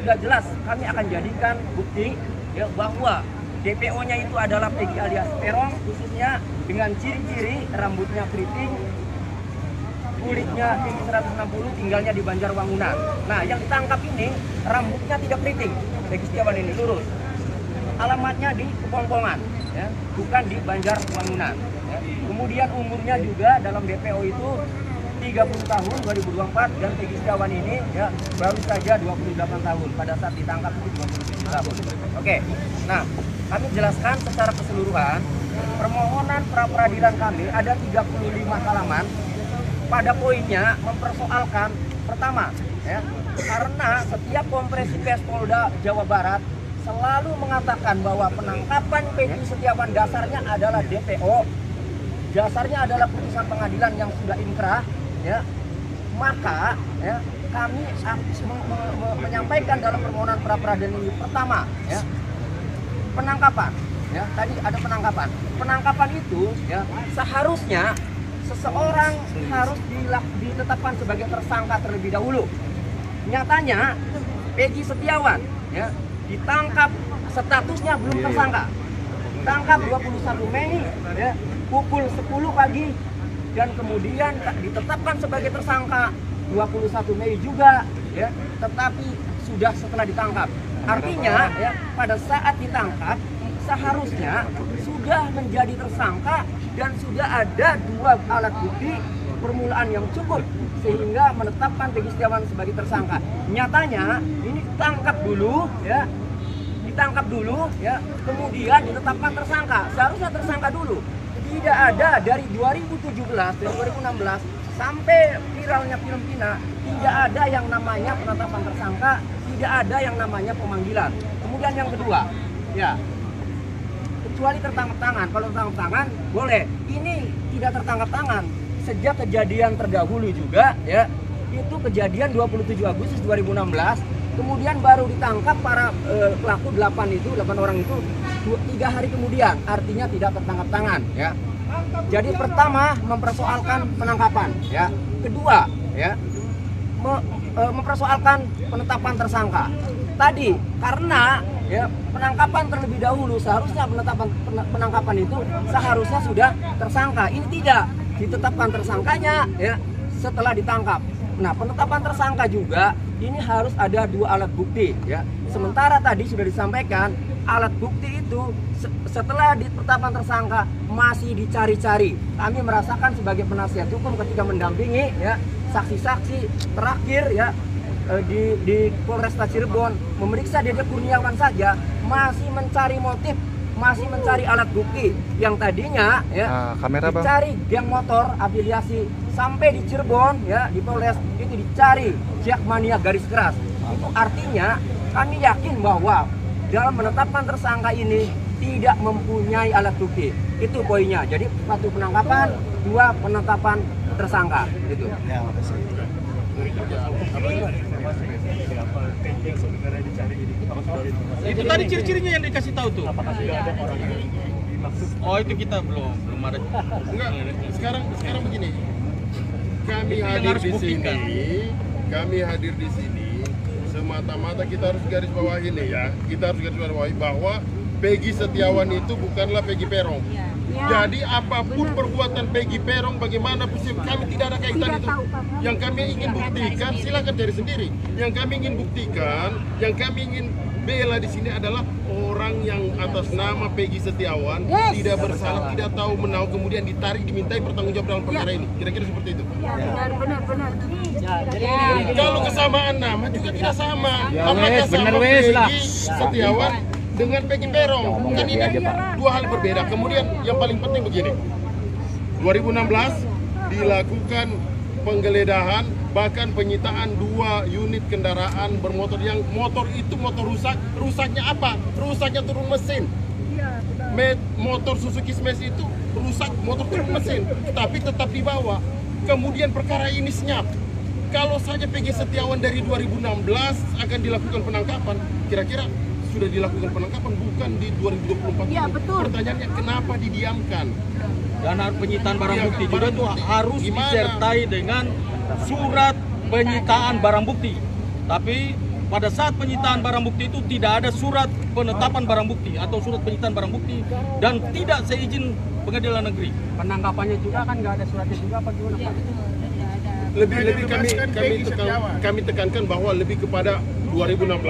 sudah jelas kami akan jadikan bukti ya bahwa DPO-nya itu adalah Peggy alias Peron, khususnya dengan ciri-ciri rambutnya keriting, kulitnya tinggi 160, tinggalnya di Banjarwangunan. Nah, yang ditangkap ini rambutnya tidak keriting, Peggy Setiawan ini lurus. Alamatnya di Kepongpongan, ya, bukan di Banjarwangunan. Ya. Kemudian umurnya juga dalam DPO itu 30 tahun 2024 dan Peggy Setiawan ini ya baru saja 28 tahun pada saat ditangkap itu 27 tahun. Oke. Nah, kami jelaskan secara keseluruhan permohonan pra peradilan kami ada 35 halaman. Pada poinnya mempersoalkan pertama ya, karena setiap kompresi pes Polda Jawa Barat selalu mengatakan bahwa penangkapan Peggy Setiawan dasarnya adalah DPO, dasarnya adalah putusan pengadilan yang sudah inkrah, ya, maka ya, kami menyampaikan dalam permohonan pra peradilan ini pertama, ya, penangkapan, ya, tadi ada penangkapan. Penangkapan itu, ya, seharusnya seseorang harus ditetapkan sebagai tersangka terlebih dahulu. Nyatanya Peggy Setiawan, ya, ditangkap statusnya belum tersangka. Ditangkap 21 Mei, ya, pukul 10 pagi dan kemudian ditetapkan sebagai tersangka 21 Mei juga, ya, tetapi sudah setelah ditangkap. Artinya ya, pada saat ditangkap seharusnya sudah menjadi tersangka dan sudah ada 2 alat bukti permulaan yang cukup sehingga menetapkan Peggy Setiawan sebagai tersangka. Nyatanya ini ditangkap dulu, ya, kemudian ditetapkan tersangka. Seharusnya tersangka dulu. Tidak ada dari 2017 dan 2016 sampai viralnya film Pina, tidak ada yang namanya penetapan tersangka, tidak ada yang namanya pemanggilan. Kemudian yang kedua, ya, kecuali tertangkap tangan. Kalau tertangkap tangan boleh. Ini tidak tertangkap tangan. Sejak kejadian terdahulu juga, ya, itu kejadian 27 Agustus 2016. Kemudian baru ditangkap para pelaku 8 orang itu 3 hari kemudian, artinya tidak tertangkap tangan, ya. Jadi pertama mempersoalkan penangkapan, ya. Kedua, ya, mempersoalkan penetapan tersangka. Tadi karena ya penangkapan terlebih dahulu, seharusnya penangkapan itu seharusnya sudah tersangka. Ini tidak, ditetapkan tersangkanya ya setelah ditangkap. Nah, penetapan tersangka juga ini harus ada 2 alat bukti, ya. Sementara tadi sudah disampaikan alat bukti itu setelah ditetapkan tersangka masih dicari-cari. Kami merasakan sebagai penasihat hukum ketika mendampingi ya saksi-saksi terakhir ya di Polresta Cirebon memeriksa Dede Kurniawan saja masih mencari motif, masih mencari alat bukti yang tadinya ya dicari geng motor afiliasi sampai di Cirebon ya di Polres itu dicari Jakmania garis keras. Itu artinya kami yakin bahwa dalam menetapkan tersangka ini tidak mempunyai alat bukti. Itu poinnya. Jadi 1 penangkapan, 2 penetapan tersangka gitu. Ya, itu tadi ciri-cirinya yang dikasih tahu tuh. Apakah sudah ada orang yang dimaksud? Oh, itu kita belum ada. Enggak, sekarang begini. Kami hadir di sini semata-mata kita harus garis bawahi nih ya. Kita harus garis bawahi bahwa Peggy Setiawan itu bukanlah Peggy Peron. Jadi apapun perbuatan Peggy Peron, bagaimana kami tidak ada kaitan itu. Yang kami ingin buktikan, silakan cari sendiri. Yang kami ingin buktikan, yang kami ingin bela di sini adalah orang yang atas nama Peggy Setiawan tidak bersalah, tidak tahu menahu, kemudian ditarik, dimintai bertanggung jawab dalam perkara ini. Kira-kira seperti itu. Benar. Kalau kesamaan nama juga tidak sama. Apakah sama Peggy Setiawan dengan Peggy Peron? Kan ini 2 hal berbeda. Kemudian yang paling penting begini. 2016 dilakukan penggeledahan, bahkan penyitaan 2 unit kendaraan bermotor yang motor rusak. Rusaknya apa? Rusaknya turun mesin. Motor Suzuki Smash itu rusak, motor turun mesin, tapi tetap dibawa. Kemudian perkara ini senyap. Kalau saja Peggy Setiawan dari 2016 akan dilakukan penangkapan, kira-kira sudah dilakukan penangkapan bukan di 2024 ya, ini. betul. Pertanyaannya kenapa didiamkan? Dan penyitaan barang bukti juga itu harus disertai dengan surat penyitaan barang bukti. Tapi pada saat penyitaan barang bukti itu tidak ada surat penetapan barang bukti atau surat penyitaan barang bukti dan tidak seizin pengadilan negeri. Penangkapannya juga kan nggak ada suratnya juga apa gimana Pak? Lebih kami tekankan bahwa lebih kepada 2016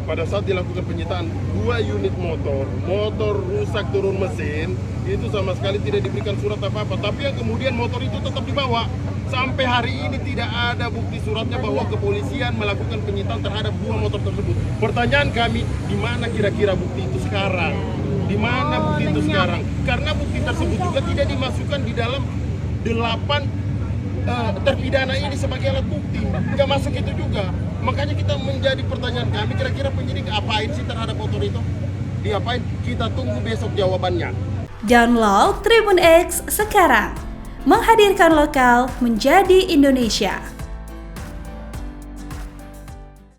pada saat dilakukan penyitaan 2 unit motor rusak turun mesin, itu sama sekali tidak diberikan surat apa-apa, tapi yang kemudian motor itu tetap dibawa. Sampai hari ini tidak ada bukti suratnya bahwa kepolisian melakukan penyitaan terhadap 2 motor tersebut. Pertanyaan kami, di mana kira-kira bukti itu sekarang? Di mana bukti itu sekarang? Karena bukti tersebut juga tidak dimasukkan di dalam 8 terpidana ini sebagai alat bukti. Nggak masuk itu juga. Makanya kita menjadi pertanyaan kami, kira-kira penyidik apain sih terhadap motor itu? Diapain? Kita tunggu besok jawabannya. Download Tribun X sekarang. Menghadirkan lokal menjadi Indonesia.